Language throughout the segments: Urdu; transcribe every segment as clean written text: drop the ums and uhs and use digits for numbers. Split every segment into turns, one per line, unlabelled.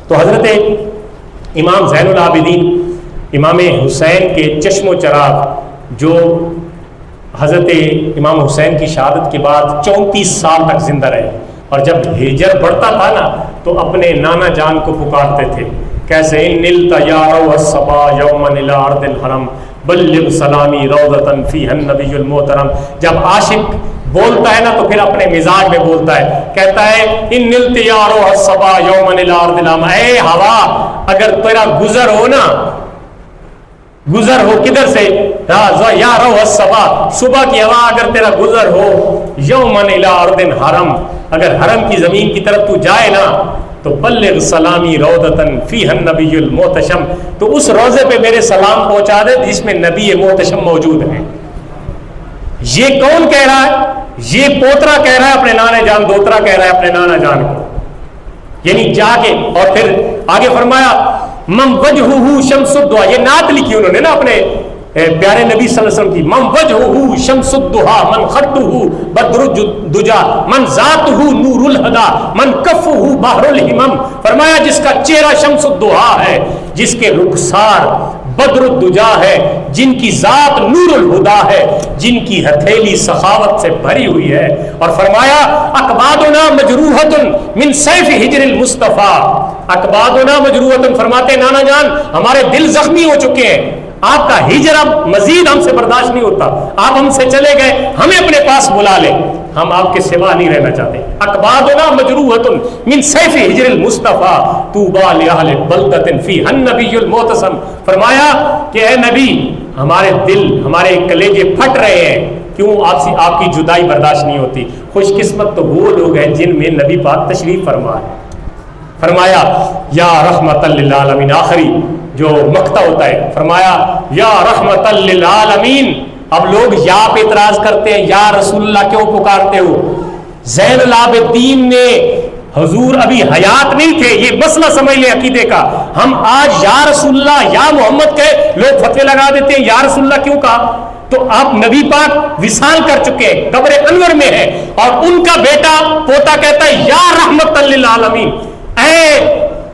تو حضرت امام زین العابدین امام حسین کے چشم و چراغ جو حضرت امام حسین کی شہادت کے بعد 34 سال تک زندہ رہے، اور جب ہجر بڑھتا تھا نا تو اپنے نانا جان کو پکارتے تھے کیسے، ان نلت یا رو الصبا یوما الى ارض الحرم بلغ سلامی روضۃ فیہا النبی المحترم. جب عاشق بولتا ہے نا تو پھر اپنے مزاج میں بولتا ہے، کہتا ہے ان نلت یا رو الصبا یوما الى ارض الحرم، اے ہوا اگر تیرا گزر ہو نا، گزر ہو کدھر سے، یا رو الصبا صبح کی ہوا اگر تیرا گزر ہو، یوما الی ارض حرم اگر حرم کی زمین کی طرف تو جائے نا تو بلغ سلامی روضۃ فیہا النبی المحتشم، تو اس روضے پہ میرے سلام پہنچا دے جس میں نبی محتشم موجود ہے. یہ کون کہہ رہا ہے؟ یہ پوترا کہہ رہا ہے اپنے نانا جان، دوترا کہہ رہا ہے اپنے نانا جان کو، یعنی جا کے. اور پھر آگے فرمایا من وجہہ شمس الضحیٰ، یہ نعت لکھی انہوں نے نا اپنے پیارے نبی صلی اللہ علیہ وسلم کی، من وجہہ شمس الضحیٰ من خطہ بدر الدجا من ذاتہ نور الہدی من کفہ بحر الہمم. فرمایا جس کا چہرہ شمس الضحیٰ ہے، جس کے رخسار بدر الدجا ہے، جن کی ذات نور الہدا ہے، جن کی ہتھیلی سخاوت سے بھری ہوئی ہے. اور فرمایا اکبادنا مجروحۃ من سیف ہجر المصطفیٰ، اکبادنا مجروحۃ، فرماتے نانا جان ہمارے دل زخمی ہو چکے ہیں، آپ کا ہجر اب مزید ہم سے برداشت نہیں ہوتا، آپ ہم سے چلے گئے، ہمیں اپنے پاس بلا لیں، ہم آپ کے سوا نہیں رہنا چاہتے. اکبادنا مجروحۃ من سیف ہجر المصطفیٰ طوبی لأہل بلدۃ فیہا النبی المعتصم. فرمایا کہ اے نبی ہمارے دل، ہمارے کلیجے پھٹ رہے ہیں، کیوں آپ کی جدائی برداشت نہیں ہوتی. خوش قسمت تو وہ لوگ ہیں جن میں نبی پاک تشریف فرما ہے. فرمایا یا رحمت للعالمین، آخری جو مقطع ہوتا ہے، فرمایا یا رحمت للعالمین. اب لوگ یا پہ اعتراض کرتے ہیں، یا رسول اللہ کیوں پکارتے ہو؟ زین العابدین نے، حضور ابھی حیات نہیں تھے، یہ مسئلہ سمجھ لیں عقیدے کا. ہم آج یا رسول اللہ یا محمد کہے لوگ فتوے لگا دیتے ہیں، یا رسول اللہ کیوں کہا؟ تو آپ نبی پاک وصال کر چکے ہیں، قبر انور میں ہے، اور ان کا بیٹا پوتا کہتا ہے یا رحمت للعالمین، اے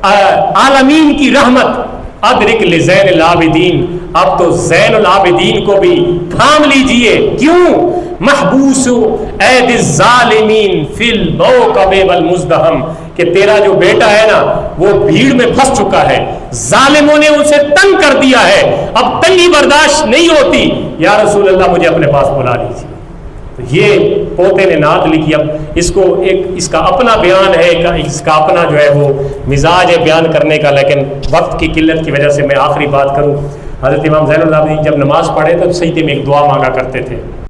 عالمین کی رحمت ادرک لزین العابدین. اب تو زین العابدین کو بھی تھام لیجئے. کیوں؟ محبوس عید الظالمین فی الموکب والمزدحم، کہ تیرا جو بیٹا ہے نا وہ بھیڑ میں پھنس چکا ہے، ظالموں نے اسے تنگ کر دیا ہے، اب تنگی برداشت نہیں ہوتی، یا رسول اللہ مجھے اپنے پاس بلا لیجیے. تو یہ پوتے نے نعت لکھی. اب اس کو ایک اس کا اپنا بیان ہے، اس کا اپنا جو ہے وہ مزاج ہے بیان کرنے کا، لیکن وقت کی قلت کی وجہ سے میں آخری بات کروں. حضرت امام زین العابدین جب نماز پڑھے تو سجدے میں ایک دعا مانگا کرتے تھے.